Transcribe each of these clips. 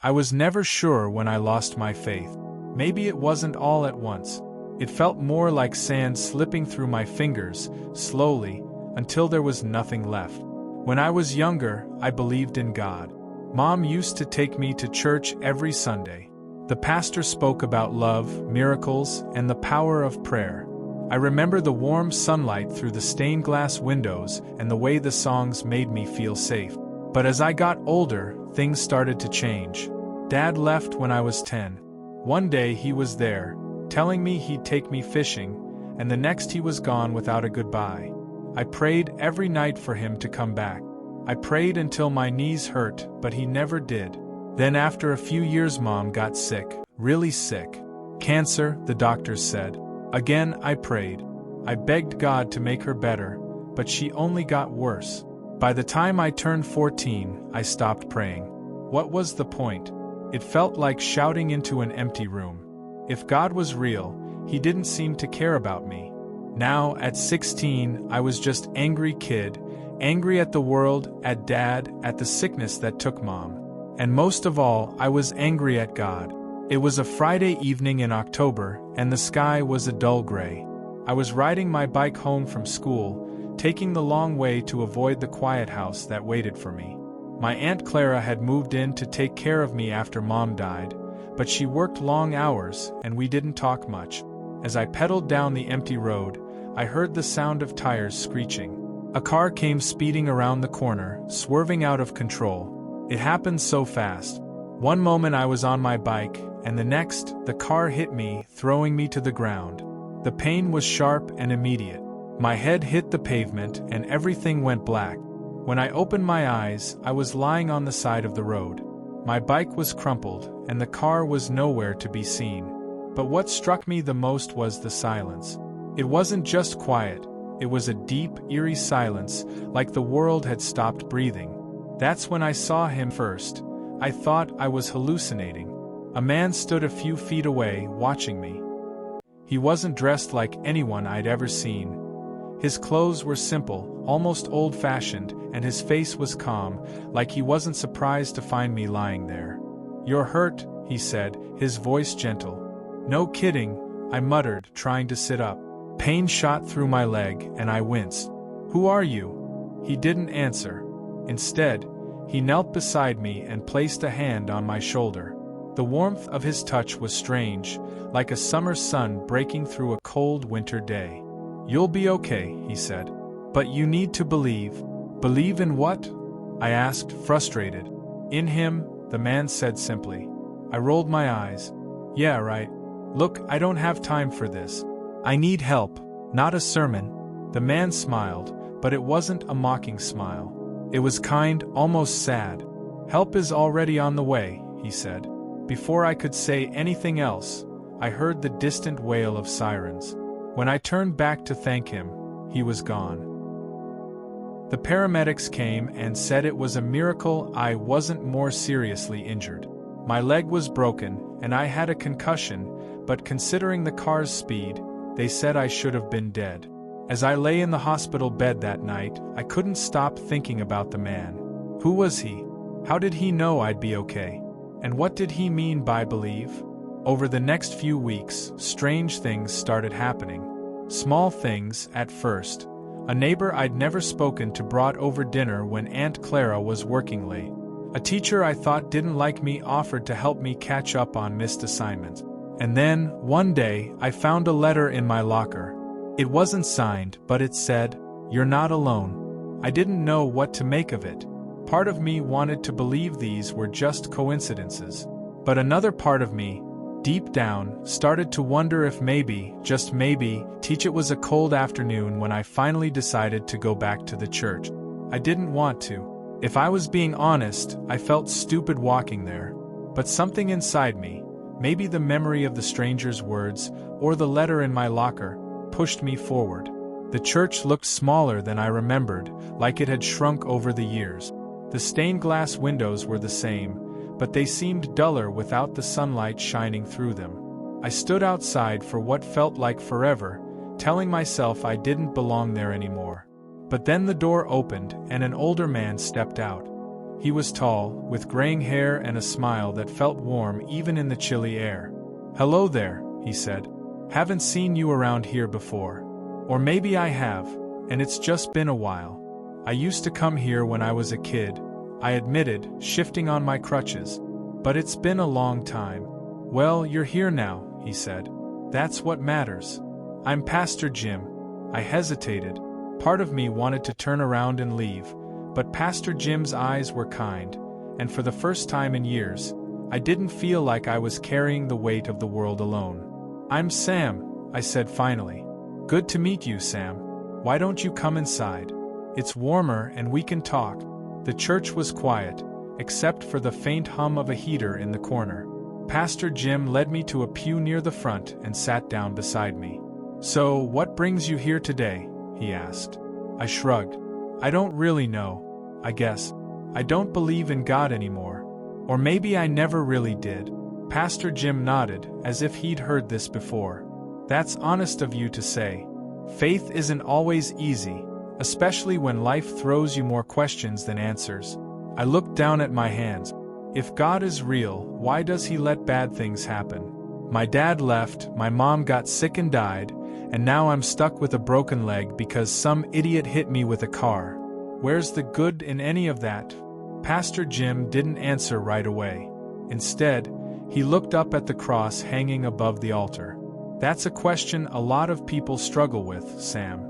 I was never sure when I lost my faith. Maybe it wasn't all at once. It felt more like sand slipping through my fingers, slowly, until there was nothing left. When I was younger, I believed in God. Mom used to take me to church every Sunday. The pastor spoke about love, miracles, and the power of prayer. I remember the warm sunlight through the stained glass windows and the way the songs made me feel safe. But as I got older, things started to change. Dad left when I was 10. One day he was there, telling me he'd take me fishing, and the next he was gone without a goodbye. I prayed every night for him to come back. I prayed until my knees hurt, but he never did. Then after a few years, Mom got sick, really sick. Cancer, the doctors said. Again I prayed. I begged God to make her better, but she only got worse. By the time I turned 14, I stopped praying. What was the point? It felt like shouting into an empty room. If God was real, He didn't seem to care about me. Now, at 16, I was just angry kid, angry at the world, at Dad, at the sickness that took Mom. And most of all, I was angry at God. It was a Friday evening in October, and the sky was a dull gray. I was riding my bike home from school, taking the long way to avoid the quiet house that waited for me. My Aunt Clara had moved in to take care of me after Mom died, but she worked long hours, and we didn't talk much. As I pedaled down the empty road, I heard the sound of tires screeching. A car came speeding around the corner, swerving out of control. It happened so fast. One moment I was on my bike, and the next, the car hit me, throwing me to the ground. The pain was sharp and immediate. My head hit the pavement, and everything went black. When I opened my eyes, I was lying on the side of the road. My bike was crumpled, and the car was nowhere to be seen. But what struck me the most was the silence. It wasn't just quiet, it was a deep, eerie silence, like the world had stopped breathing. That's when I saw him first. I thought I was hallucinating. A man stood a few feet away, watching me. He wasn't dressed like anyone I'd ever seen. His clothes were simple, almost old-fashioned, and his face was calm, like he wasn't surprised to find me lying there. "You're hurt," he said, his voice gentle. "No kidding," I muttered, trying to sit up. Pain shot through my leg, and I winced. "Who are you?" He didn't answer. Instead, he knelt beside me and placed a hand on my shoulder. The warmth of his touch was strange, like a summer sun breaking through a cold winter day. "You'll be okay," he said. "But you need to believe." "Believe in what?" I asked, frustrated. "In him," the man said simply. I rolled my eyes. "Yeah, right. Look, I don't have time for this. I need help, not a sermon." The man smiled, but it wasn't a mocking smile. It was kind, almost sad. "Help is already on the way," he said. Before I could say anything else, I heard the distant wail of sirens. When I turned back to thank him, he was gone. The paramedics came and said it was a miracle I wasn't more seriously injured. My leg was broken, and I had a concussion, but considering the car's speed, they said I should have been dead. As I lay in the hospital bed that night, I couldn't stop thinking about the man. Who was he? How did he know I'd be okay? And what did he mean by believe? Over the next few weeks, strange things started happening. Small things, at first. A neighbor I'd never spoken to brought over dinner when Aunt Clara was working late. A teacher I thought didn't like me offered to help me catch up on missed assignments. And then, one day, I found a letter in my locker. It wasn't signed, but it said, "You're not alone." I didn't know what to make of it. Part of me wanted to believe these were just coincidences. But another part of me, deep down, started to wonder if maybe, just maybe, it was a cold afternoon when I finally decided to go back to the church. I didn't want to. If I was being honest, I felt stupid walking there. But something inside me, maybe the memory of the stranger's words, or the letter in my locker, pushed me forward. The church looked smaller than I remembered, like it had shrunk over the years. The stained glass windows were the same, but they seemed duller without the sunlight shining through them. I stood outside for what felt like forever, telling myself I didn't belong there anymore. But then the door opened and an older man stepped out. He was tall, with graying hair and a smile that felt warm even in the chilly air. "Hello there," he said. "Haven't seen you around here before. Or maybe I have, and it's just been a while. I used to come here when I was a kid," I admitted, shifting on my crutches. "But it's been a long time." "Well, you're here now," he said. "That's what matters." "I'm Pastor Jim." I hesitated. Part of me wanted to turn around and leave, but Pastor Jim's eyes were kind, and for the first time in years, I didn't feel like I was carrying the weight of the world alone. "I'm Sam," I said finally. "Good to meet you, Sam. Why don't you come inside? It's warmer and we can talk." The church was quiet, except for the faint hum of a heater in the corner. Pastor Jim led me to a pew near the front and sat down beside me. "So, what brings you here today?" he asked. I shrugged. "I don't really know, I guess. I don't believe in God anymore. Or maybe I never really did." Pastor Jim nodded, as if he'd heard this before. "That's honest of you to say. Faith isn't always easy, especially when life throws you more questions than answers." I looked down at my hands. If God is real, why does he let bad things happen? My dad left, my mom got sick and died, and now I'm stuck with a broken leg because some idiot hit me with a car. Where's the good in any of that? Pastor Jim didn't answer right away. Instead, he looked up at the cross hanging above the altar. "That's a question a lot of people struggle with, Sam.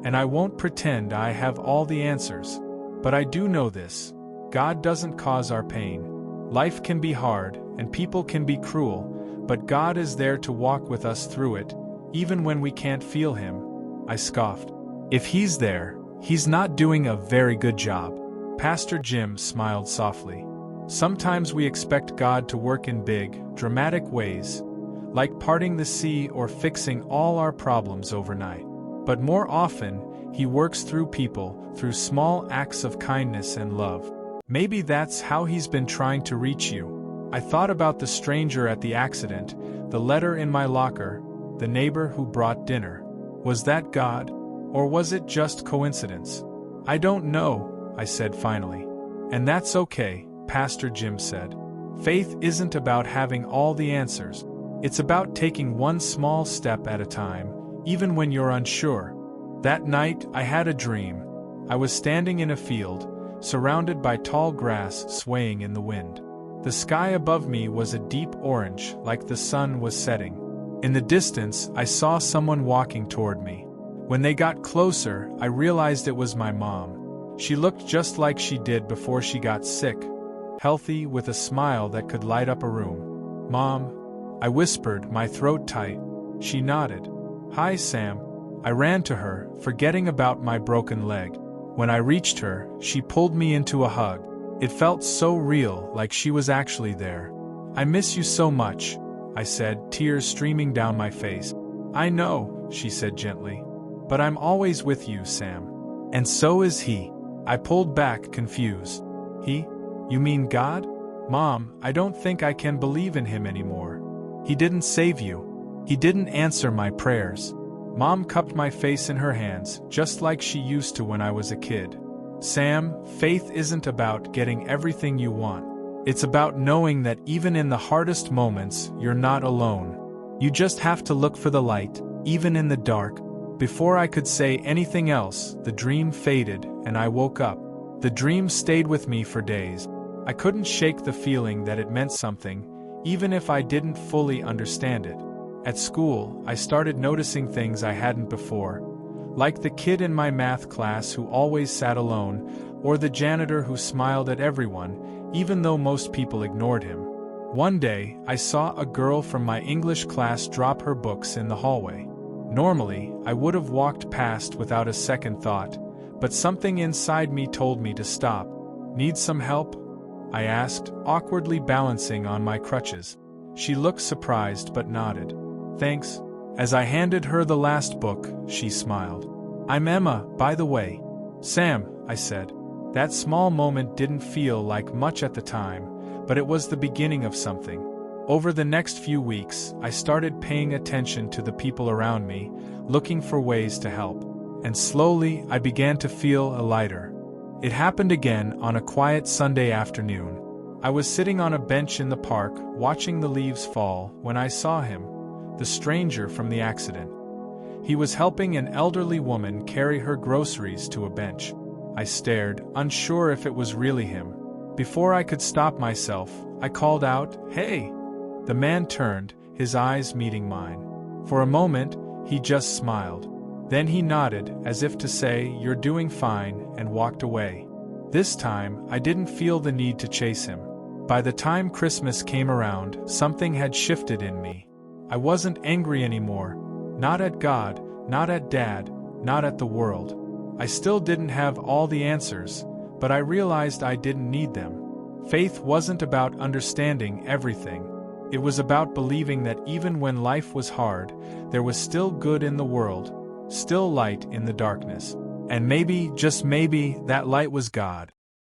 And I won't pretend I have all the answers. But I do know this. God doesn't cause our pain. Life can be hard, and people can be cruel, but God is there to walk with us through it, even when we can't feel him." I scoffed. "If he's there, he's not doing a very good job." Pastor Jim smiled softly. "Sometimes we expect God to work in big, dramatic ways, like parting the sea or fixing all our problems overnight. But more often, he works through people, through small acts of kindness and love. Maybe that's how he's been trying to reach you." I thought about the stranger at the accident, the letter in my locker, the neighbor who brought dinner. Was that God? Or was it just coincidence? "I don't know," I said finally. "And that's okay," Pastor Jim said. "Faith isn't about having all the answers. It's about taking one small step at a time, even when you're unsure." That night, I had a dream. I was standing in a field, surrounded by tall grass swaying in the wind. The sky above me was a deep orange, like the sun was setting. In the distance, I saw someone walking toward me. When they got closer, I realized it was my mom. She looked just like she did before she got sick, healthy, with a smile that could light up a room. "Mom," I whispered, my throat tight. She nodded. "Hi, Sam." I ran to her, forgetting about my broken leg. When I reached her, she pulled me into a hug. It felt so real, like she was actually there. "I miss you so much," I said, tears streaming down my face. "I know," she said gently. "But I'm always with you, Sam. And so is he." I pulled back, confused. "He? You mean God?" "Mom, I don't think I can believe in him anymore. He didn't save you. He didn't answer my prayers." Mom cupped my face in her hands, just like she used to when I was a kid. "Sam, faith isn't about getting everything you want. It's about knowing that even in the hardest moments, you're not alone. You just have to look for the light, even in the dark." Before I could say anything else, the dream faded, and I woke up. The dream stayed with me for days. I couldn't shake the feeling that it meant something, even if I didn't fully understand it. At school, I started noticing things I hadn't before, like the kid in my math class who always sat alone, or the janitor who smiled at everyone, even though most people ignored him. One day, I saw a girl from my English class drop her books in the hallway. Normally, I would have walked past without a second thought, but something inside me told me to stop. "Need some help?" I asked, awkwardly balancing on my crutches. She looked surprised but nodded. "Thanks." As I handed her the last book, she smiled. "I'm Emma, by the way." "Sam," I said. That small moment didn't feel like much at the time, but it was the beginning of something. Over the next few weeks, I started paying attention to the people around me, looking for ways to help. And slowly, I began to feel a lighter. It happened again on a quiet Sunday afternoon. I was sitting on a bench in the park, watching the leaves fall, when I saw him, the stranger from the accident. He was helping an elderly woman carry her groceries to a bench. I stared, unsure if it was really him. Before I could stop myself, I called out, "Hey!" The man turned, his eyes meeting mine. For a moment, he just smiled. Then he nodded, as if to say, "You're doing fine," and walked away. This time, I didn't feel the need to chase him. By the time Christmas came around, something had shifted in me. I wasn't angry anymore. Not at God, not at Dad, not at the world. I still didn't have all the answers, but I realized I didn't need them. Faith wasn't about understanding everything. It was about believing that even when life was hard, there was still good in the world, still light in the darkness. And maybe, just maybe, that light was God.